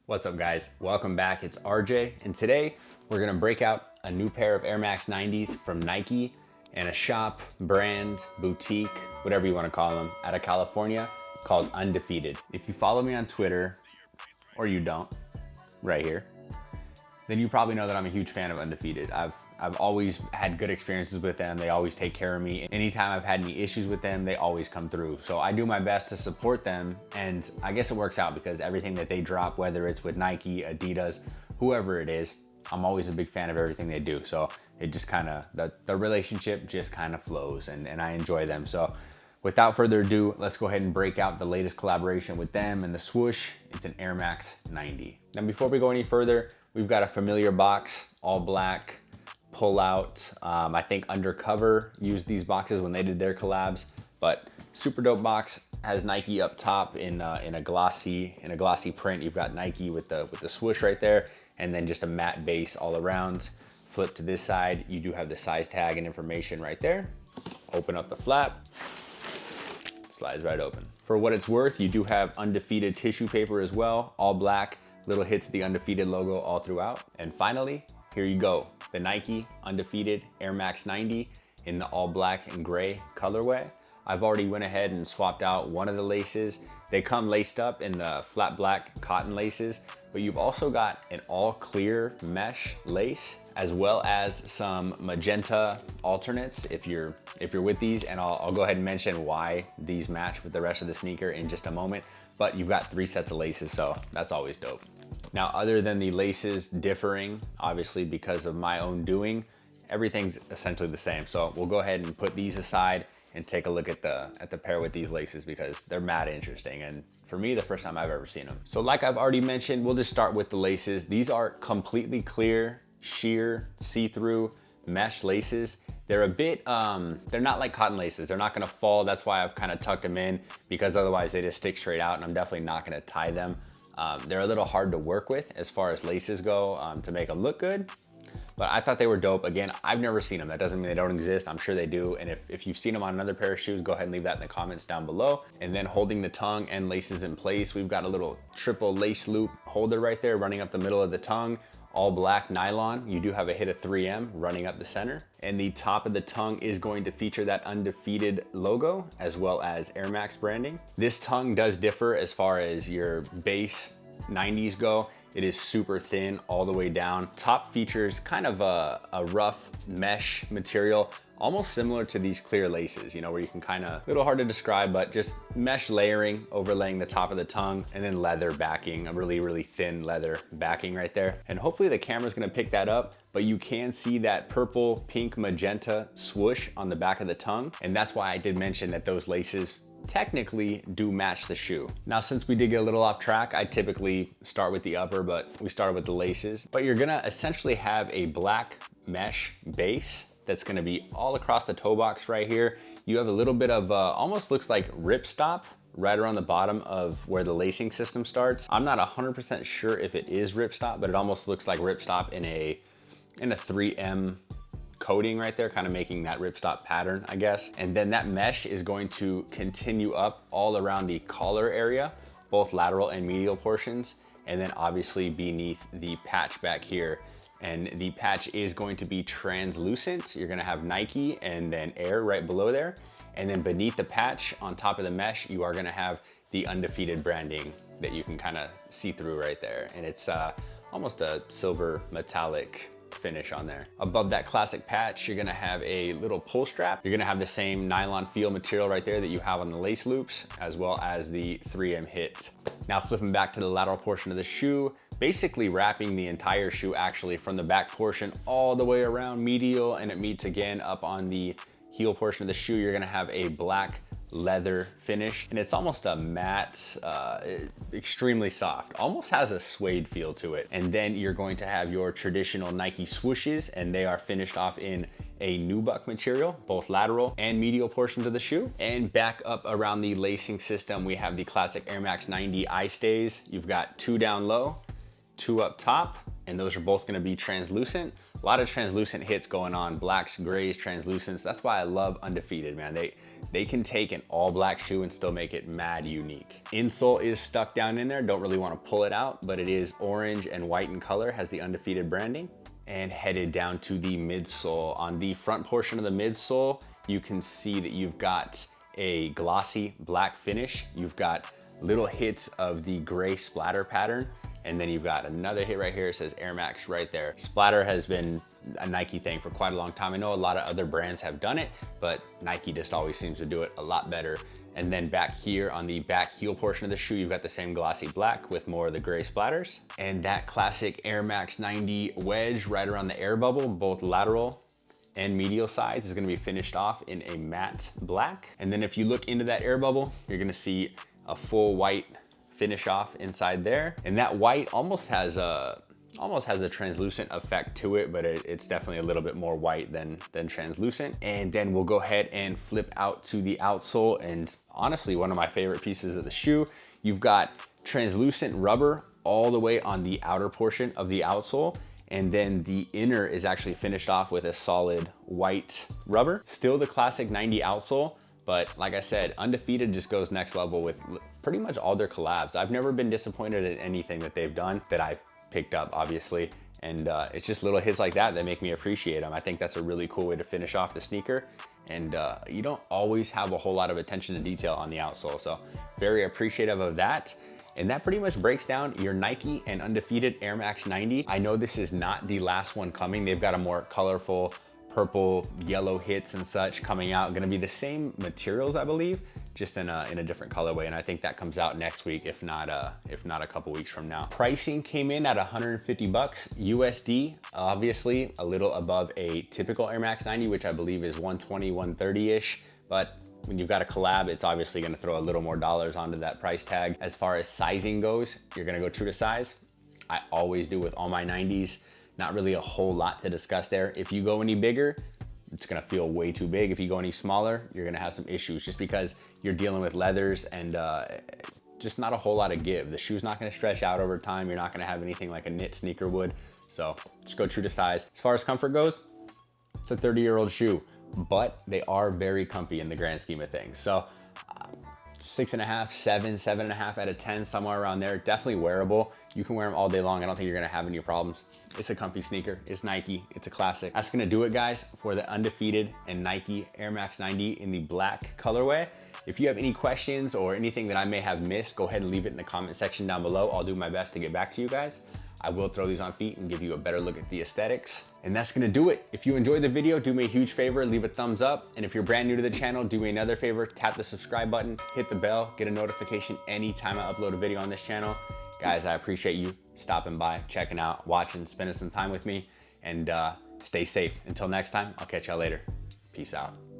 What's up guys? Welcome back, it's RJ, and today we're gonna break out a new pair of Air Max 90s from Nike and a shop, brand, boutique, whatever you wanna call them, out of California called Undefeated. If you follow me on Twitter, or you don't, right here, then you probably know that I'm a huge fan of Undefeated. I've always had good experiences with them. They always take care of me. Anytime I've had any issues with them, they always come through. So I do my best to support them, and I guess it works out because everything that they drop, whether it's with Nike, Adidas, whoever it is, I'm always a big fan of everything they do. So it just kind of, the relationship just kind of flows, and I enjoy them. So without further ado, let's go ahead and break out the latest collaboration with them and the swoosh. It's an Air Max 90. Now, before we go any further, we've got a familiar box, all black, pull out. I think Undercover used these boxes when they did their collabs, but super dope box. Has Nike up top in a glossy print. You've got Nike with the swoosh right there, and then just a matte base all around. Flip to this side, you do have the size tag and information right there. Open up the flap, slides right open. For what it's worth, you do have Undefeated tissue paper as well, all black, little hits of the Undefeated logo all throughout. And finally, here you go, the Nike Undefeated Air Max 90 in the all black and gray colorway. I've already went ahead and swapped out one of the laces. They come laced up in the flat black cotton laces, but you've also got an all clear mesh lace, as well as some magenta alternates if you're with these, and I'll go ahead and mention why these match with the rest of the sneaker in just a moment. But you've got 3 sets of laces, so that's always dope. Now, other than the laces differing, obviously because of my own doing, everything's essentially the same. So we'll go ahead and put these aside and take a look at the pair with these laces, because they're mad interesting, and for me, the first time I've ever seen them. So like I've already mentioned, we'll just start with the laces. These are completely clear, sheer, see-through mesh laces. They're a bit, they're not like cotton laces. They're not gonna fall. That's why I've kind of tucked them in, because otherwise they just stick straight out, and I'm definitely not gonna tie them. They're a little hard to work with as far as laces go, to make them look good, but I thought they were dope. Again, I've never seen them. That doesn't mean they don't exist. I'm sure they do. And if you've seen them on another pair of shoes, go ahead and leave that in the comments down below. And then holding the tongue and laces in place, we've got a little triple lace loop holder right there running up the middle of the tongue. All black nylon. You do have a hit of 3M running up the center. And the top of the tongue is going to feature that Undefeated logo, as well as Air Max branding. This tongue does differ as far as your base 90s go. It is super thin all the way down. Top features kind of a rough mesh material, almost similar to these clear laces, you know, where you can kind of, a little hard to describe, but just mesh layering, overlaying the top of the tongue, and then leather backing, a really, really thin leather backing right there. And hopefully the camera's gonna pick that up, but you can see that purple, pink, magenta swoosh on the back of the tongue. And that's why I did mention that those laces technically do match the shoe. Now, since we did get a little off track, I typically start with the upper, but we started with the laces. But you're gonna essentially have a black mesh base that's gonna be all across the toe box right here. You have a little bit of, almost looks like ripstop right around the bottom of where the lacing system starts. I'm not 100% sure if it is ripstop, but it almost looks like ripstop in a 3M coating right there, kind of making that ripstop pattern, I guess. And then that mesh is going to continue up all around the collar area, both lateral and medial portions, and then obviously beneath the patch back here. And the patch is going to be translucent. You're gonna have Nike and then Air right below there. And then beneath the patch, on top of the mesh, you are gonna have the Undefeated branding that you can kind of see through right there. And it's almost a silver metallic finish on there. Above that classic patch, you're gonna have a little pull strap. You're gonna have the same nylon feel material right there that you have on the lace loops, as well as the 3M hit. Now flipping back to the lateral portion of the shoe, basically wrapping the entire shoe actually from the back portion all the way around medial, and it meets again up on the heel portion of the shoe. You're gonna have a black leather finish, and it's almost a matte, extremely soft, almost has a suede feel to it. And then you're going to have your traditional Nike swooshes, and they are finished off in a nubuck material, both lateral and medial portions of the shoe. And back up around the lacing system, we have the classic Air Max 90 eye stays. You've got 2 down low 2 up top, and those are both gonna be translucent. A lot of translucent hits going on, blacks, grays, translucents. That's why I love Undefeated, man. They can take an all black shoe and still make it mad unique. Insole is stuck down in there. Don't really wanna pull it out, but it is orange and white in color, has the Undefeated branding. And headed down to the midsole. On the front portion of the midsole, you can see that you've got a glossy black finish. You've got little hits of the gray splatter pattern. And then you've got another hit right here. It says Air Max right there. Splatter has been a Nike thing for quite a long time. I know a lot of other brands have done it, but Nike just always seems to do it a lot better. And then back here on the back heel portion of the shoe, you've got the same glossy black with more of the gray splatters. And that classic Air Max 90 wedge right around the air bubble, both lateral and medial sides, is gonna be finished off in a matte black. And then if you look into that air bubble, you're gonna see a full white finish off inside there. And that white almost has a translucent effect to it, but it's definitely a little bit more white than translucent. And then we'll go ahead and flip out to the outsole, and honestly, one of my favorite pieces of the shoe. You've got translucent rubber all the way on the outer portion of the outsole, and then the inner is actually finished off with a solid white rubber. Still the classic 90 outsole, but like I said, Undefeated just goes next level with pretty much all their collabs. I've never been disappointed in anything that they've done that I've picked up, obviously. And it's just little hits like that make me appreciate them. I think that's a really cool way to finish off the sneaker. And you don't always have a whole lot of attention to detail on the outsole. So very appreciative of that. And that pretty much breaks down your Nike and Undefeated Air Max 90. I know this is not the last one coming. They've got a more colorful purple, yellow hits and such coming out. Gonna be the same materials, I believe, just in a different colorway. And I think that comes out next week, if not a couple weeks from now. Pricing came in at 150 bucks USD, obviously a little above a typical Air Max 90, which I believe is 120, 130-ish. But when you've got a collab, it's obviously gonna throw a little more dollars onto that price tag. As far as sizing goes, you're gonna go true to size. I always do with all my 90s. Not really a whole lot to discuss there. If you go any bigger, it's gonna feel way too big. If you go any smaller, you're gonna have some issues just because you're dealing with leathers and just not a whole lot of give. The shoe's not gonna stretch out over time. You're not gonna have anything like a knit sneaker would. So just go true to size. As far as comfort goes, it's a 30-year-old shoe, but they are very comfy in the grand scheme of things. So 6.5, 7, 7.5 out of 10, somewhere around there. Definitely wearable. You can wear them all day long. I don't think you're gonna have any problems. It's a comfy sneaker. It's Nike. It's a classic. That's gonna do it, guys, for the Undefeated and Nike Air Max 90 in the black colorway. If you have any questions or anything that I may have missed, go ahead and leave it in the comment section down below. I'll do my best to get back to you guys. I will throw these on feet and give you a better look at the aesthetics. And that's gonna do it. If you enjoyed the video, do me a huge favor, leave a thumbs up. And if you're brand new to the channel, do me another favor, tap the subscribe button, hit the bell, get a notification anytime I upload a video on this channel. Guys, I appreciate you stopping by, checking out, watching, spending some time with me, and stay safe. Until next time, I'll catch y'all later. Peace out.